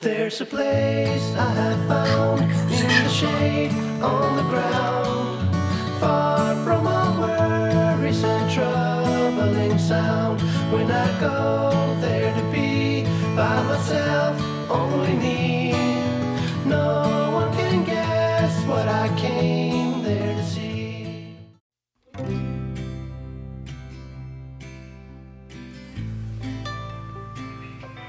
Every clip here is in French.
There's a place I have found in the shade on the ground, far from all worries and troubling sound. When I go there to be by myself, only me, no one can guess what I came there to see.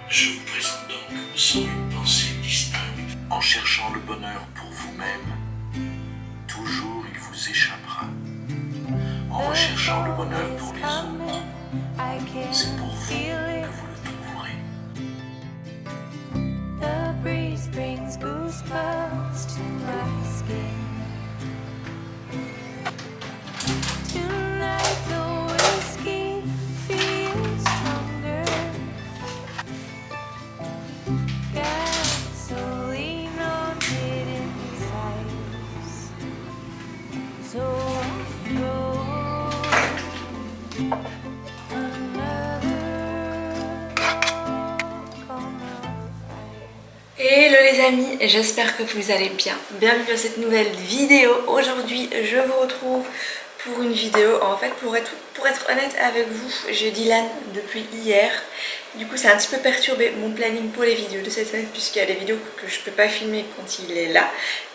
Je vous présente donc sans une pensée distincte. En cherchant le bonheur pour vous-même, toujours il vous échappera. En recherchant le bonheur pour les autres, c'est pour vous que vous le trouverez. The breeze brings goosebumps to my skin. Tonight the whiskey feels stronger. Gasoline on hidden desires. So Hello les amis, j'espère que vous allez bien. Bienvenue dans cette nouvelle vidéo. Aujourd'hui je vous retrouve pour une vidéo. En fait pour être honnête avec vous, j'ai Dylan depuis hier. Du coup ça a un petit peu perturbé mon planning pour les vidéos de cette semaine, puisqu'il y a des vidéos que je peux pas filmer quand il est là.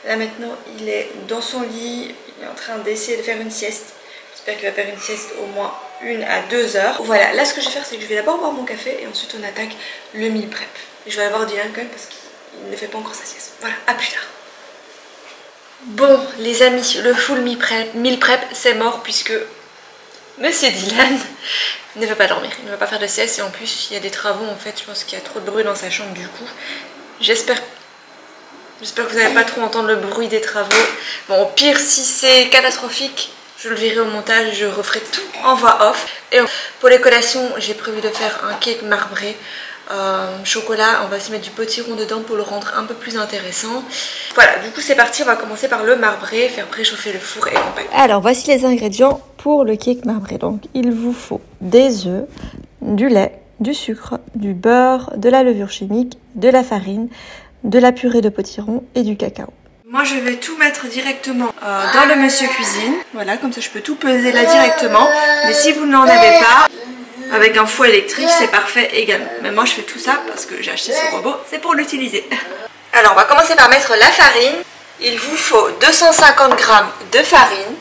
Là maintenant il est dans son lit, il est en train d'essayer de faire une sieste. J'espère qu'il va faire une sieste au moins 1 à 2 heures. Voilà, là ce que je vais faire c'est que je vais d'abord boire mon café et ensuite on attaque le meal prep. Et je vais aller voir Dylan quand même parce qu'il ne fait pas encore sa sieste. Voilà, à plus tard. Bon les amis, le full meal prep c'est mort, puisque Monsieur Dylan ne veut pas dormir, il ne veut pas faire de sieste, et en plus il y a des travaux en fait. Je pense qu'il y a trop de bruit dans sa chambre, du coup j'espère que vous n'allez pas trop entendre le bruit des travaux. Bon, au pire si c'est catastrophique, je le verrai au montage, je referai tout en voix off. Et pour les collations, j'ai prévu de faire un cake marbré chocolat. On va se mettre du potiron dedans pour le rendre un peu plus intéressant. Voilà, du coup c'est parti, on va commencer par le marbré, faire préchauffer le four et compagnie. Alors voici les ingrédients pour le cake marbré. Donc il vous faut des œufs, du lait, du sucre, du beurre, de la levure chimique, de la farine, de la purée de potiron et du cacao. Moi je vais tout mettre directement dans le Monsieur Cuisine. Voilà, comme ça je peux tout peser là directement. Mais si vous n'en avez pas, avec un fouet électrique c'est parfait également. Mais moi je fais tout ça parce que j'ai acheté ce robot, c'est pour l'utiliser. Alors on va commencer par mettre la farine. Il vous faut 250 g de farine.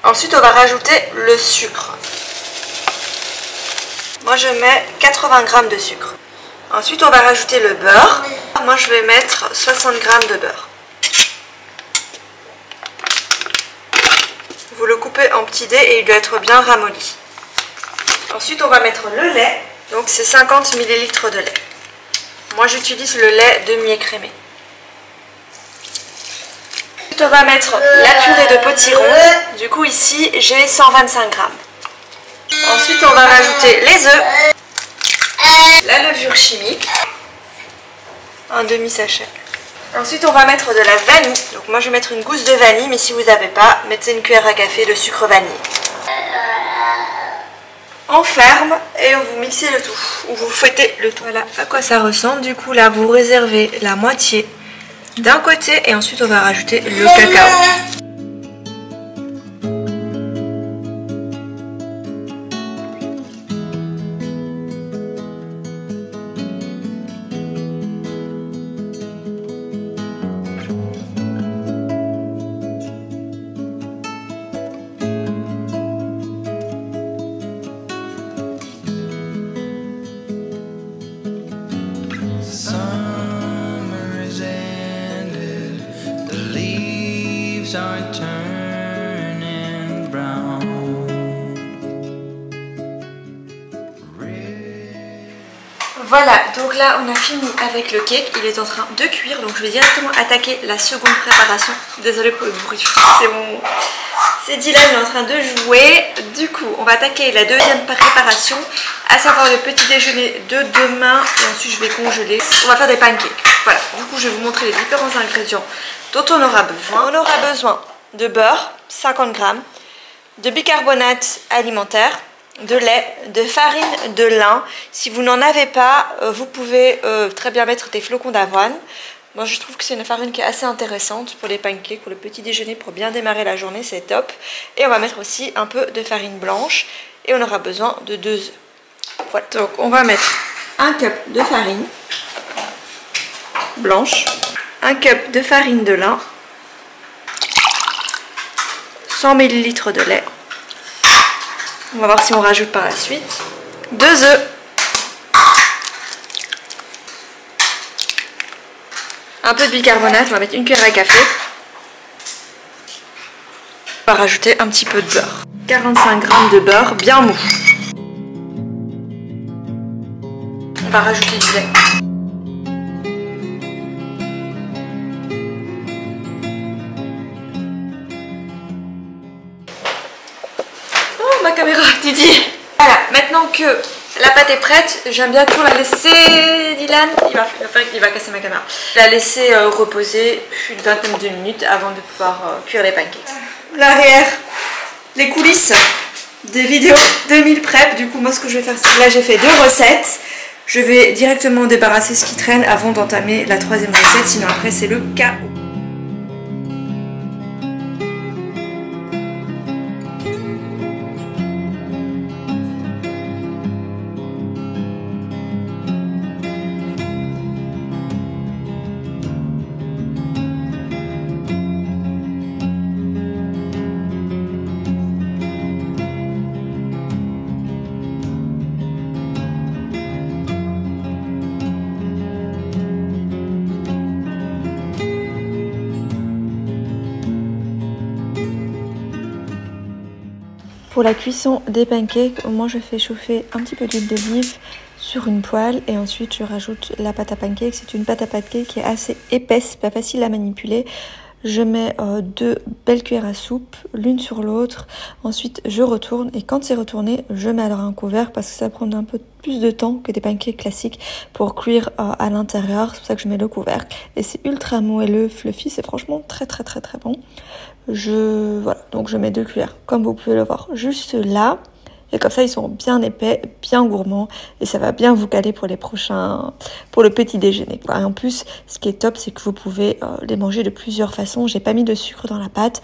Ensuite on va rajouter le sucre. Moi je mets 80 g de sucre. Ensuite on va rajouter le beurre. Moi je vais mettre 60 g de beurre. Vous le coupez en petits dés et il doit être bien ramolli. Ensuite on va mettre le lait. Donc c'est 50 ml de lait. Moi j'utilise le lait demi-écrémé. Ensuite on va mettre la purée de potiron. Du coup ici j'ai 125 g. Ensuite on va rajouter les œufs, la levure chimique, un demi-sachet. Ensuite on va mettre de la vanille. Donc moi je vais mettre une gousse de vanille, mais si vous n'avez pas, mettez une cuillère à café de sucre vanille. On ferme et vous mixez le tout, ou vous fouettez le tout. Voilà à quoi ça ressemble. Du coup là vous réservez la moitié d'un côté et ensuite on va rajouter le cacao. Voilà, donc là on a fini avec le cake, il est en train de cuire, donc je vais directement attaquer la seconde préparation. Désolée pour le bruit, c'est Dylan, il est en train de jouer. Du coup on va attaquer la deuxième préparation, à savoir le petit déjeuner de demain, et ensuite je vais congeler. On va faire des pancakes. Voilà, du coup je vais vous montrer les différents ingrédients dont on aura besoin. On aura besoin de beurre, 50 g, de bicarbonate alimentaire, de lait, de farine de lin. Si vous n'en avez pas, vous pouvez très bien mettre des flocons d'avoine. Moi je trouve que c'est une farine qui est assez intéressante pour les pancakes, pour le petit déjeuner, pour bien démarrer la journée, c'est top. Et on va mettre aussi un peu de farine blanche et on aura besoin de 2 œufs. Voilà, donc on va mettre un cup de farine blanche, un cup de farine de lin, 100 ml de lait. On va voir si on rajoute par la suite 2 œufs, un peu de bicarbonate, on va mettre une cuillère à café. On va rajouter un petit peu de beurre, 45 g de beurre bien mou. On va rajouter du lait. Ma caméra, Didi. Voilà, maintenant que la pâte est prête, j'aime bien toujours la laisser, Dylan, il va casser ma caméra. La laisser reposer une vingtaine de minutes avant de pouvoir cuire les pancakes. L'arrière, les coulisses des vidéos 2000 prep. Du coup, moi ce que je vais faire, c'est que là j'ai fait 2 recettes. Je vais directement débarrasser ce qui traîne avant d'entamer la 3e recette, sinon après c'est le chaos. Pour la cuisson des pancakes, moi je fais chauffer un petit peu d'huile d'olive sur une poêle et ensuite je rajoute la pâte à pancakes. C'est une pâte à pancakes qui est assez épaisse, pas facile à manipuler. Je mets 2 belles cuillères à soupe, l'une sur l'autre. Ensuite, je retourne et quand c'est retourné, je mets alors un couvercle parce que ça prend un peu plus de temps que des pancakes classiques pour cuire à l'intérieur. C'est pour ça que je mets le couvercle. Et c'est ultra moelleux, fluffy, c'est franchement très bon. Voilà, donc je mets 2 cuillères, comme vous pouvez le voir, juste là. Et comme ça, ils sont bien épais, bien gourmands. Et ça va bien vous caler pour les prochains, pour le petit déjeuner. Et en plus, ce qui est top, c'est que vous pouvez les manger de plusieurs façons. J'ai pas mis de sucre dans la pâte.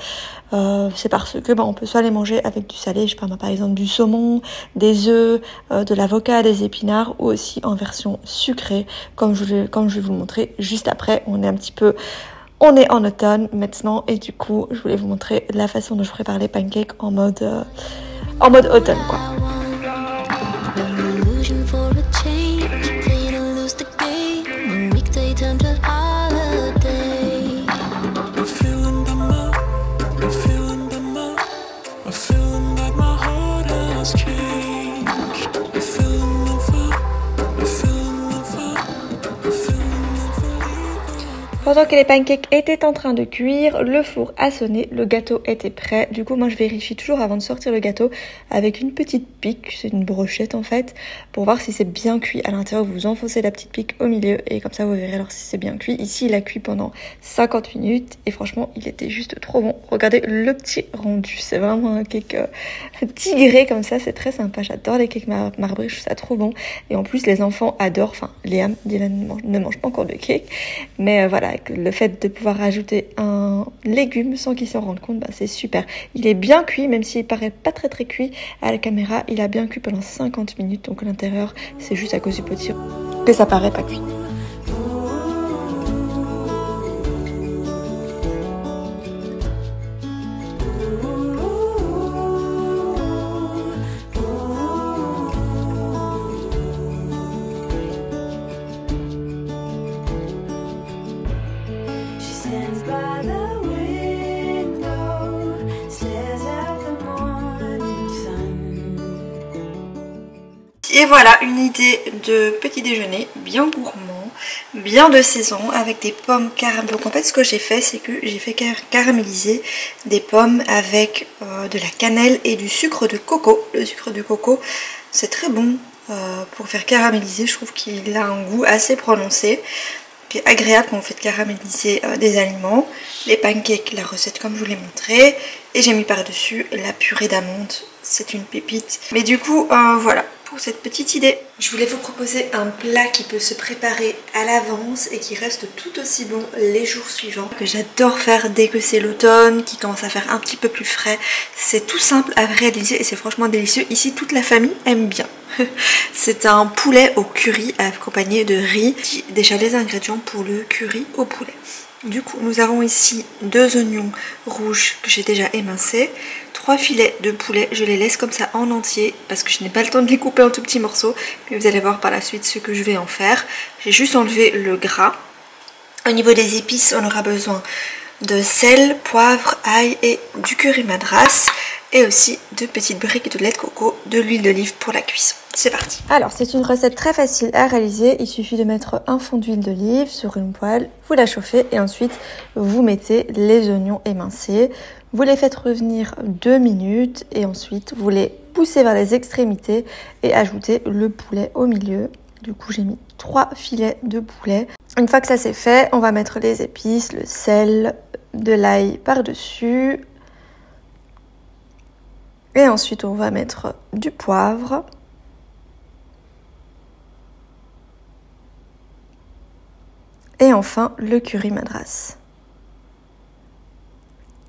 C'est parce que on peut soit les manger avec du salé, je sais pas, par exemple du saumon, des œufs, de l'avocat, des épinards, ou aussi en version sucrée, comme je vais vous montrer juste après. On est en automne maintenant et du coup, je voulais vous montrer la façon dont je prépare les pancakes en mode automne, quoi. Pendant que les pancakes étaient en train de cuire, le four a sonné, le gâteau était prêt. Du coup, moi je vérifie toujours avant de sortir le gâteau avec une petite pique, c'est une brochette en fait, pour voir si c'est bien cuit à l'intérieur. Vous enfoncez la petite pique au milieu et comme ça vous verrez alors si c'est bien cuit. Ici, il a cuit pendant 50 minutes et franchement, il était juste trop bon. Regardez le petit rendu, c'est vraiment un cake tigré comme ça, c'est très sympa. J'adore les cakes marbrés, je trouve ça trop bon. Et en plus, les enfants adorent, enfin, Liam ne mange pas encore de cake, mais voilà. Le fait de pouvoir rajouter un légume sans qu'ils s'en rendent compte, c'est super. Il est bien cuit, même s'il paraît pas très cuit à la caméra. Il a bien cuit pendant 50 minutes, donc à l'intérieur, c'est juste à cause du potiron que ça paraît pas cuit. Et voilà une idée de petit déjeuner bien gourmand, bien de saison, avec des pommes caramélisées. Donc en fait ce que j'ai fait, c'est que j'ai fait caraméliser des pommes avec de la cannelle et du sucre de coco. Le sucre de coco c'est très bon pour faire caraméliser, je trouve qu'il a un goût assez prononcé. Puis agréable quand vous faites caraméliser des aliments. Les pancakes, la recette comme je vous l'ai montré. Et j'ai mis par dessus la purée d'amandes c'est une pépite. Mais du coup, voilà pour cette petite idée. Je voulais vous proposer un plat qui peut se préparer à l'avance et qui reste tout aussi bon les jours suivants. Que j'adore faire dès que c'est l'automne, qui commence à faire un petit peu plus frais. C'est tout simple à réaliser et c'est franchement délicieux. Ici, toute la famille aime bien. C'est un poulet au curry accompagné de riz. Déjà les ingrédients pour le curry au poulet. Du coup, nous avons ici 2 oignons rouges que j'ai déjà émincés, 3 filets de poulet, je les laisse comme ça en entier parce que je n'ai pas le temps de les couper en tout petits morceaux, mais vous allez voir par la suite ce que je vais en faire. J'ai juste enlevé le gras. Au niveau des épices, on aura besoin de sel, poivre, ail et du curry madras et aussi de petites briques de lait de coco, de l'huile d'olive pour la cuisson. C'est parti. Alors c'est une recette très facile à réaliser, il suffit de mettre un fond d'huile d'olive sur une poêle, vous la chauffez et ensuite vous mettez les oignons émincés, vous les faites revenir 2 minutes et ensuite vous les poussez vers les extrémités et ajoutez le poulet au milieu. Du coup j'ai mis 3 filets de poulet. Une fois que ça c'est fait, on va mettre les épices, le sel, de l'ail par-dessus. Et ensuite on va mettre du poivre. Et enfin le curry madras.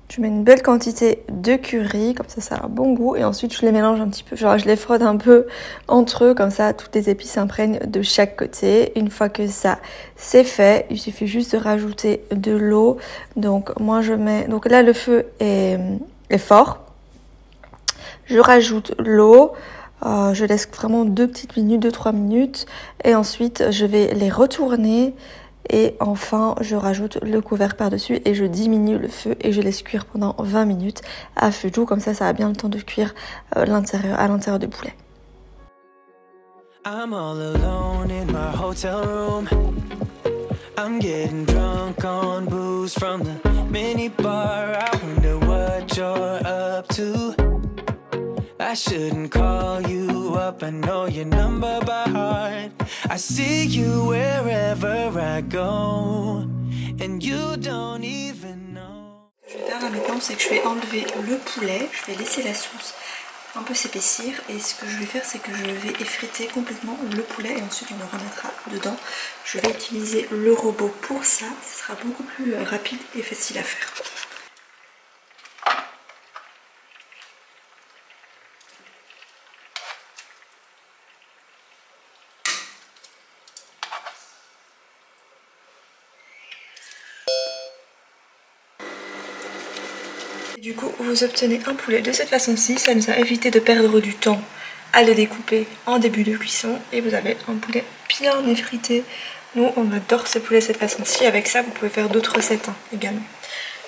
Je mets une belle quantité de curry, comme ça a un bon goût. Et ensuite je les mélange un petit peu, genre je les frotte un peu entre eux, comme ça toutes les épices s'imprègnent de chaque côté. Une fois que ça c'est fait, il suffit juste de rajouter de l'eau. Donc moi je mets, donc là le feu est fort. Je rajoute l'eau, je laisse vraiment 2 petites minutes, 2-3 minutes. Et ensuite je vais les retourner. Et enfin, je rajoute le couvercle par-dessus et je diminue le feu et je laisse cuire pendant 20 minutes à feu doux. Comme ça a bien le temps de cuire à l'intérieur du poulet. I'm all alone in my hotel room. I'm getting drunk on booze from the mini bar. I wonder what you're up to. I shouldn't call you up, I know your number by heart. I see you wherever I go, and you don't even know. Ce que je vais faire là maintenant, c'est que je vais enlever le poulet, je vais laisser la sauce un peu s'épaissir, et ce que je vais faire, c'est que je vais effriter complètement le poulet et ensuite on le remettra dedans. Je vais utiliser le robot pour ça, ce sera beaucoup plus rapide et facile à faire. Du coup, vous obtenez un poulet de cette façon-ci, ça nous a évité de perdre du temps à le découper en début de cuisson et vous avez un poulet bien effrité. Nous, on adore ce poulet de cette façon-ci. Avec ça, vous pouvez faire d'autres recettes également.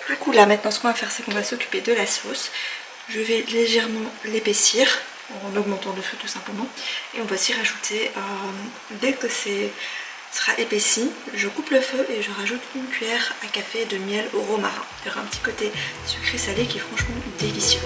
Du coup, là, maintenant, ce qu'on va faire, c'est qu'on va s'occuper de la sauce. Je vais légèrement l'épaissir en augmentant le feu tout simplement. Et on va s'y rajouter, dès que c'est sera épaissi, je coupe le feu et je rajoute une cuillère à café de miel au romarin. Il y aura un petit côté sucré salé qui est franchement délicieux.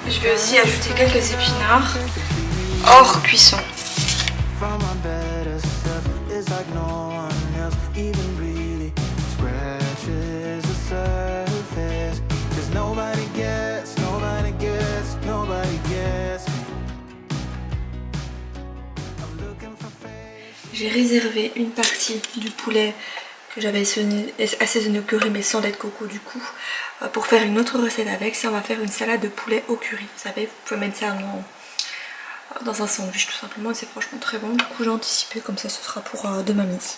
Je vais aussi ajouter quelques épinards hors cuisson. J'ai réservé une partie du poulet que j'avais assaisonné au curry mais sans lait de coco du coup pour faire une autre recette avec. Ça, on va faire une salade de poulet au curry. Vous savez, vous pouvez mettre ça dans un sandwich tout simplement et c'est franchement très bon. Du coup j'ai anticipé, comme ça ce sera pour demain midi.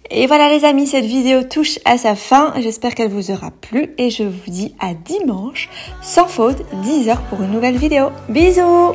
Et voilà les amis, cette vidéo touche à sa fin. J'espère qu'elle vous aura plu et je vous dis à dimanche sans faute 10 h pour une nouvelle vidéo. Bisous.